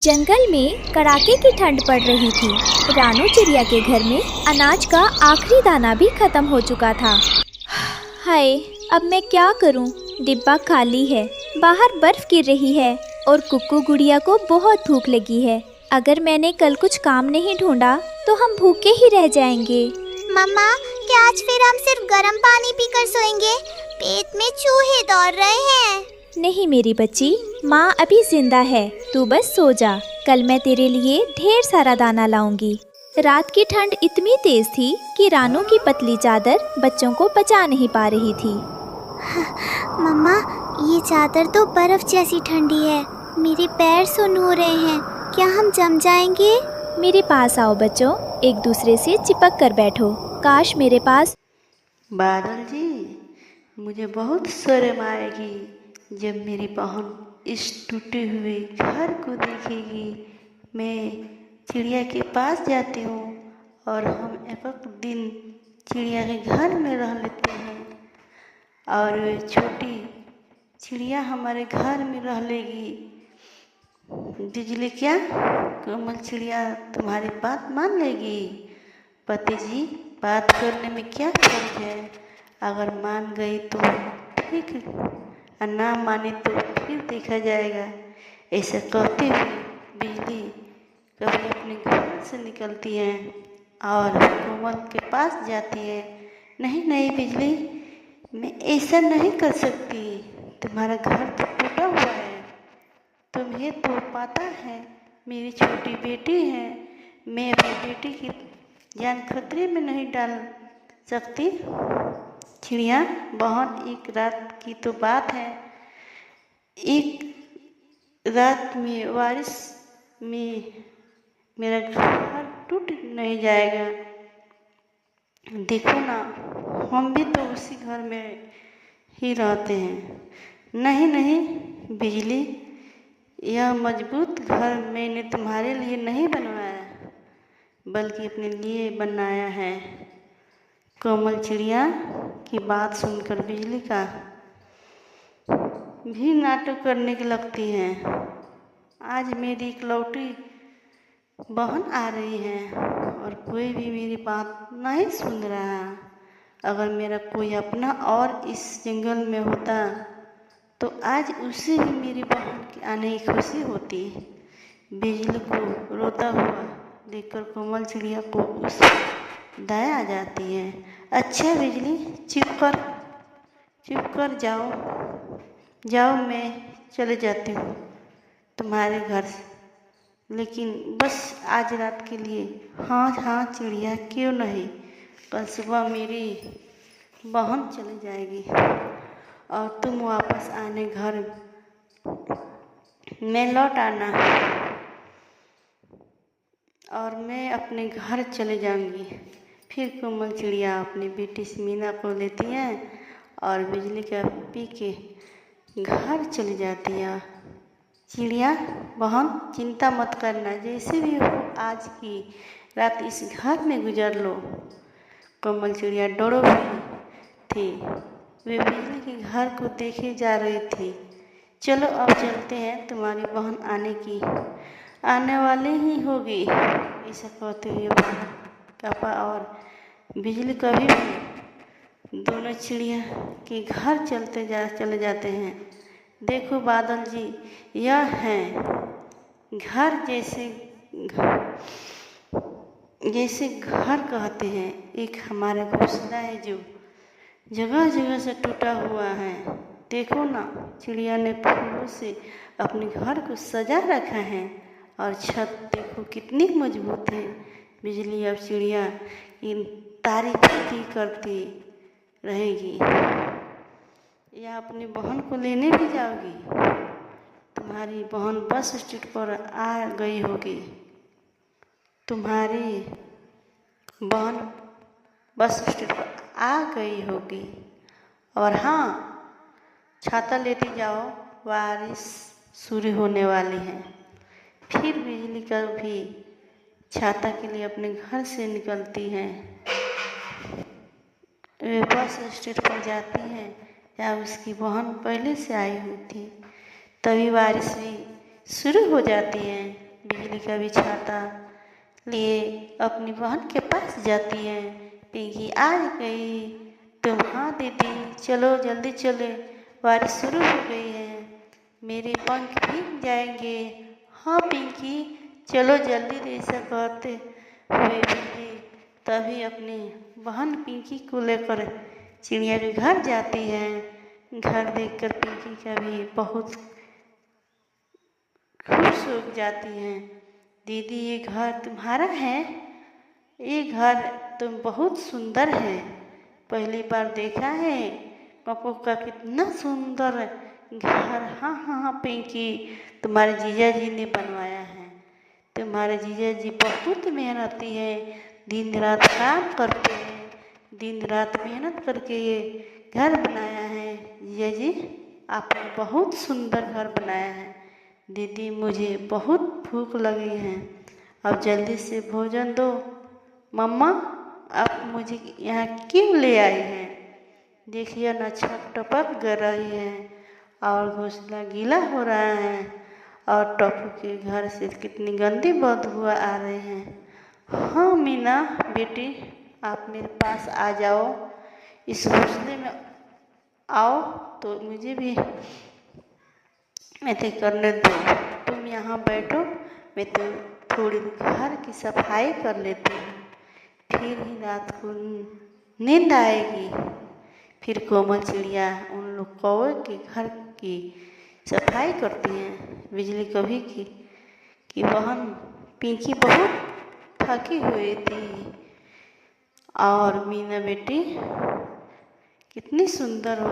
जंगल में कड़ाके की ठंड पड़ रही थी। रानू चिड़िया के घर में अनाज का आखिरी दाना भी खत्म हो चुका था। हाय, अब मैं क्या करूं? डिब्बा खाली है, बाहर बर्फ गिर रही है और कुक्कू गुड़िया को बहुत भूख लगी है। अगर मैंने कल कुछ काम नहीं ढूंढा तो हम भूखे ही रह जाएंगे। मम्मा, क्या आज फिर हम सिर्फ गर्म पानी पीकर सोएंगे? पेट में चूहे दौड़ रहे हैं। नहीं मेरी बच्ची, माँ अभी जिंदा है, तू बस सो जा। कल मैं तेरे लिए ढेर सारा दाना लाऊंगी। रात की ठंड इतनी तेज थी कि रानू की पतली चादर बच्चों को बचा नहीं पा रही थी। मम्मा, ये चादर तो बर्फ जैसी ठंडी है। मेरे पैर सुन्न हो रहे हैं। क्या हम जम जाएंगे? मेरे पास आओ बच्चों, एक दूसरे से चिपक कर बैठो। काश मेरे पास। बादल जी, मुझे बहुत शर्म आएगी जब मेरी बहन इस टूटे हुए घर को देखेगी। मैं चिड़िया के पास जाती हूँ और हम एक दिन चिड़िया के घर में रह लेते हैं और छोटी चिड़िया हमारे घर में रह लेगी। बिजली क्या कोमल चिड़िया तुम्हारी बात मान लेगी? पति जी, बात करने में क्या फर्क है? अगर मान गई तो ठीक, और ना माने तो फिर देखा जाएगा। ऐसा कहते हुए बिजली कभी अपने घर से निकलती है और कोमल के पास जाती है। नहीं नहीं बिजली, मैं ऐसा नहीं कर सकती। तुम्हारा घर तो टूटा हुआ है, तुम्हें तो पता है मेरी छोटी बेटी है। मैं अपनी बेटी की जान खतरे में नहीं डाल सकती। चिड़िया बहन, एक रात की तो बात है। एक रात में बारिश में मेरा घर टूट नहीं जाएगा। देखो ना, हम भी तो उसी घर में ही रहते हैं। नहीं नहीं बिजली, यह मजबूत घर मैंने तुम्हारे लिए नहीं बनवाया, बल्कि अपने लिए बनाया है। कोमल चिड़िया की बात सुनकर बिजली का भी नाटक करने की लगती है। आज मेरी इकलौती बहन आ रही है और कोई भी मेरी बात नहीं सुन रहा। अगर मेरा कोई अपना और इस जंगल में होता तो आज उसे भी मेरी बहन के आने की खुशी होती। बिजली को रोता हुआ देखकर कोमल चिड़िया को उस दया आ जाती है। अच्छा बिजली, चुप कर जाओ जाओ, मैं चले जाती हूँ तुम्हारे घर से, लेकिन बस आज रात के लिए। हाँ हाँ चिड़िया, क्यों नहीं। कल सुबह मेरी बहन चली जाएगी और तुम वापस आने घर में लौट आना और मैं अपने घर चले जाऊंगी। फिर कोमल चिड़िया अपनी बेटी मीना को लेती है और बिजली का पी के घर चली जाती है। चिड़िया बहन, चिंता मत करना, जैसे भी हो आज की रात इस घर में गुजार लो। कोमल चिड़िया डरो भी थी, वे बिजली के घर को देखे जा रही थी। चलो अब चलते हैं, तुम्हारी बहन आने वाली ही होगी। ऐसा कहते हुए पापा और बिजली कभी भी दोनों चिड़िया के घर चले जाते हैं। देखो बादल जी, यह है घर, जैसे घर कहते हैं, एक हमारा घोंसला है जो जगह जगह से टूटा हुआ है। देखो ना, चिड़िया ने फूलों से अपने घर को सजा रखा है और छत देखो कितनी मजबूत है। बिजली अब चिड़िया की तारीफ ही करती रहेगी। या अपनी बहन को लेने भी जाओगी? तुम्हारी बहन बस स्टैंड पर आ गई होगी। तुम्हारी बहन बस स्टैंड पर आ गई होगी। और हाँ, छाता लेती जाओ, बारिश शुरू होने वाली है। फिर बिजली का भी छाता के लिए अपने घर से निकलती है। वे बस स्टैंड पर जाती है या उसकी बहन पहले से आई हुई थी। तभी बारिश भी शुरू हो जाती है। बिजली का भी छाता लिए अपनी बहन के पास जाती है। पिंकी आ गई। तुम हाँ दीदी चलो जल्दी चले, बारिश शुरू हो गई है, मेरे पंख भीग जाएंगे। हाँ पिंकी चलो जल्दी, ऐसा कहते हुए बिजली तभी अपनी बहन पिंकी को लेकर चिड़िया के घर जाती है। घर देखकर पिंकी का भी बहुत खुश हो जाती है। दीदी ये घर तुम्हारा है? ये घर तुम बहुत सुंदर है, पहली बार देखा है पप्पू का कितना सुंदर घर। हाँ हाँ हाँ पिंकी तुम्हारे जीजा जी ने बनवाया है। तुम्हारे जीजा जी बहुत मेहनती है, दिन रात काम करते हैं, दिन रात मेहनत करके ये घर बनाया है। जीजा जी आपने बहुत सुंदर घर बनाया है। दीदी मुझे बहुत भूख लगी है, अब जल्दी से भोजन दो। मम्मा आप मुझे यहाँ क्यों ले आई हैं? देखिए न छत टपक कर रही है और घोंसला गीला हो रहा है और टप्पू के घर से कितनी गंदी बदबू आ रही है। हाँ मीना बेटी आप मेरे पास आ जाओ, इस घोंसले में आओ तो मुझे भी ऐसे करने दो। तुम यहाँ बैठो, मैं तो थोड़ी घर की सफाई कर लेती हूँ, फिर ही रात को नींद आएगी। फिर कोमल चिड़िया उन लोग कौवे के घर की सफाई करती हैं। बिजली कभी की बहन पिंकी बहुत थकी हुई थी और मीना बेटी कितनी सुंदर हो,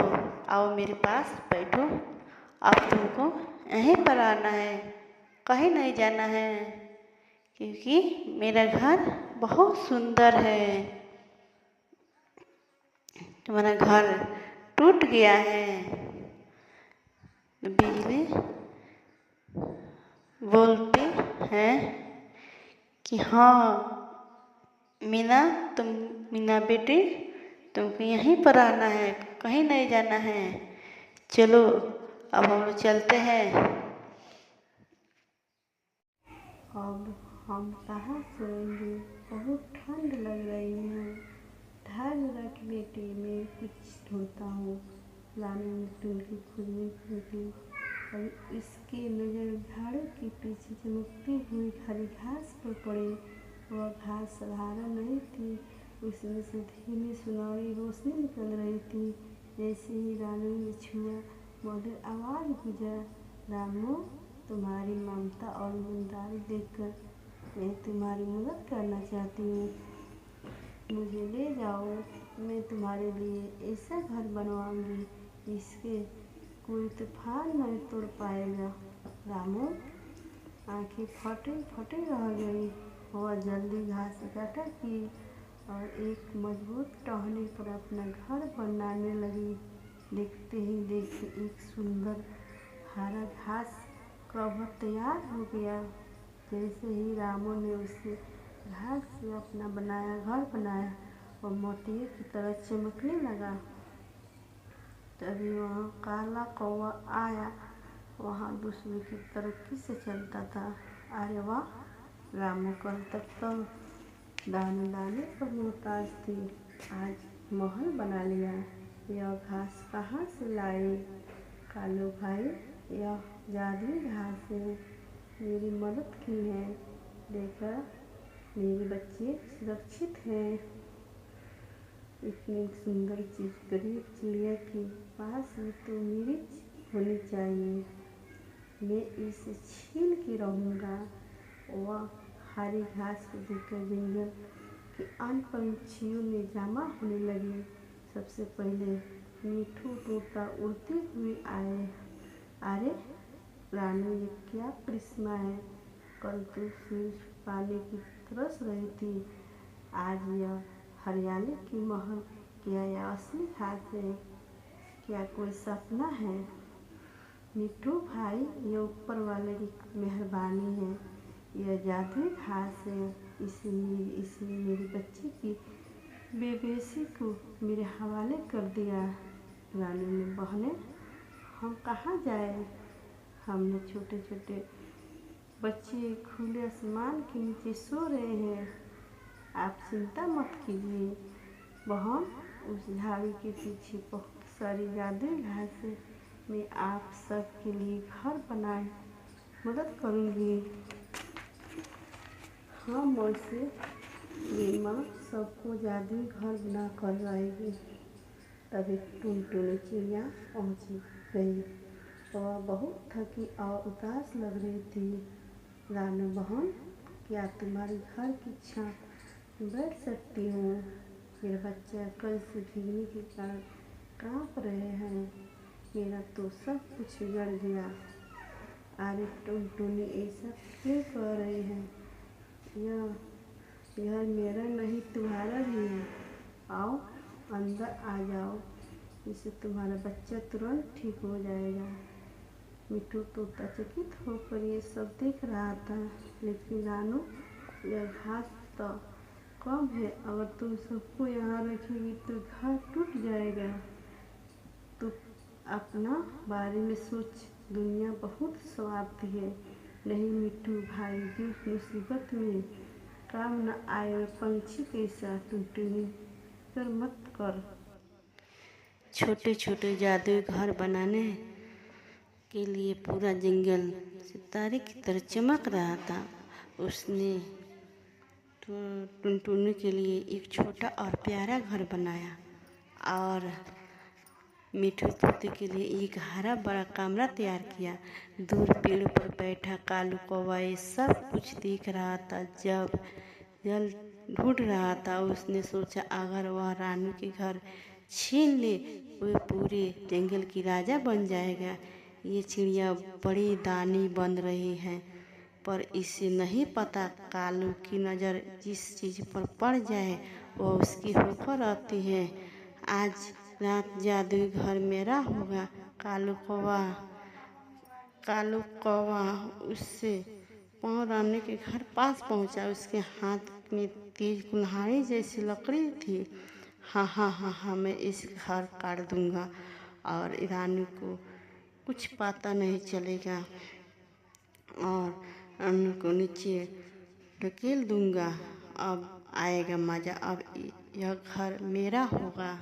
आओ मेरे पास बैठो। अब तुमको यहीं पर आना है, कहीं नहीं जाना है, क्योंकि मेरा घर बहुत सुंदर है। तुम्हारा घर टूट गया है। बिजली बोलती है कि हाँ मीना बेटी तुमको यहीं पर आना है, कहीं नहीं जाना है। चलो अब हम लोग चलते हैं। अब हम कहाँ सोएंगे, बहुत ठंड लग रही है। ढाल रख बेटी मैं कुछ ढूंढता हूँ। लाने में टुनकी खुजने खुजती और इसकी नज़र झाड़ू के पीछे चमकती हुई हरी घास पर पड़ी। वह घास साधारण नहीं थी, उसमें से धीमी सुनहरी रोशनी निकल रही थी। जैसे ही रानू ने छुआ मधुर आवाज़ गुजा, रामू तुम्हारी ममता और ईमानदारी देखकर मैं तुम्हारी मदद करना चाहती हूँ, मुझे ले जाओ। मैं तुम्हारे लिए ऐसा घर बनवाऊंगी इसके कोई तूफान नहीं तोड़ पाएगा। रामू आंखें फटे रह गई। वह जल्दी घास इकट्ठा की और एक मजबूत टहनी पर अपना घर बनाने लगी। देखते ही देखते एक सुंदर हरा घास कवर तैयार हो गया। जैसे ही रामू ने उसे घास से अपना घर बनाया और मोतिये की तरह चमकने लगा। तभी वहाँ काला कौवा आया। वहाँ दूसरे की तरक्की से चलता था। अरे वाह, रामू कल तक तो दाने दाने पर मोहताज थी, आज महल बना लिया। यह घास कहाँ से लाए? कालू भाई यह जादुई घास है, मेरी मदद की है, देखा मेरे बच्चे सुरक्षित हैं। इतनी सुंदर चीज गरीब चिड़िया के पास ही तो मेरी होनी चाहिए। मैं इसे छीन के रहूँगा। वह हरी घास को देखकर जंगल के अन्य पंछियों ने जमा होने लगे। सबसे पहले मिठू तोता उड़ते हुए आए। अरे रानू ये क्या करिश्मा है, कल तो सिर्फ पानी की तरस रही थी, आज यह हरियाली की महल। क्या यह असली घास है, क्या कोई सपना है? मिठू भाई ये ऊपर वाले की मेहरबानी है, यह जादुई घास है, इसने मेरे बच्चे की बेबसी को मेरे हवाले कर दिया। रानी ने बहने हम कहाँ जाए? हमने छोटे छोटे बच्चे खुले आसमान के नीचे सो रहे हैं। आप चिंता मत कीजिए बहन, उस झाड़ी के पीछे बहुत सारी जादुई घासें मैं आप सबके लिए घर बनाए मदद करूँगी। हाँ मौसी, मेरी माँ सबको जादुई घर बना कर लाएगी। तभी टुनटुनी चिड़िया पहुँची गई। वह बहुत थकी और उदास लग रही थी। रानू बहन, क्या तुम्हारी घर की छत बैठ सकती हूँ? मेरा बच्चा कल से भीगने के कारण काँप रहे हैं। मेरा तो सब कुछ बिगड़ गया। अरे टुनटुनी, ऐसा क्यों कह रही है? यह मेरा नहीं तुम्हारा भी है। आओ अंदर आ जाओ, इससे तुम्हारा बच्चा तुरंत ठीक हो जाएगा। मिट्टू तोता चकित होकर ये सब देख रहा था। लेकिन रानू, यह घास तो कम है, अगर तुम सबको यहाँ रखेगी तो घर टूट जाएगा। तो अपना बारे में सोच, दुनिया बहुत स्वार्थी है। नहीं मिट्टू भाई, जिस मुसीबत में काम न आए पंछी कैसा टुनटुनी कर मत कर। छोटे छोटे जादुई घर बनाने के लिए पूरा जंगल सितारे की तरह चमक रहा था। उसने टुनटुनी के लिए एक छोटा और प्यारा घर बनाया और मिट्टू तोते के लिए एक हरा बड़ा कमरा तैयार किया। दूर पेड़ पर बैठा कालू कौवा ये सब कुछ देख रहा था। जब जल ढूंढ रहा था, उसने सोचा अगर वह रानू के घर छीन ले वह पूरे जंगल की राजा बन जाएगा। ये चिड़िया बड़ी दानी बन रही है, पर इसे नहीं पता कालू की नज़र जिस चीज़ पर पड़ जाए वह उसकी होकर रहती है। आज रात जादुई घर मेरा होगा। कालू कौवा उससे पाँव रानी के घर पास पहुंचा। उसके हाथ में तेज कुल्हाड़ी जैसी लकड़ी थी। हाँ, मैं इस घर काट दूंगा और रानी को कुछ पता नहीं चलेगा और रानी को नीचे ढकेल दूंगा। अब आएगा मज़ा। अब यह घर मेरा होगा।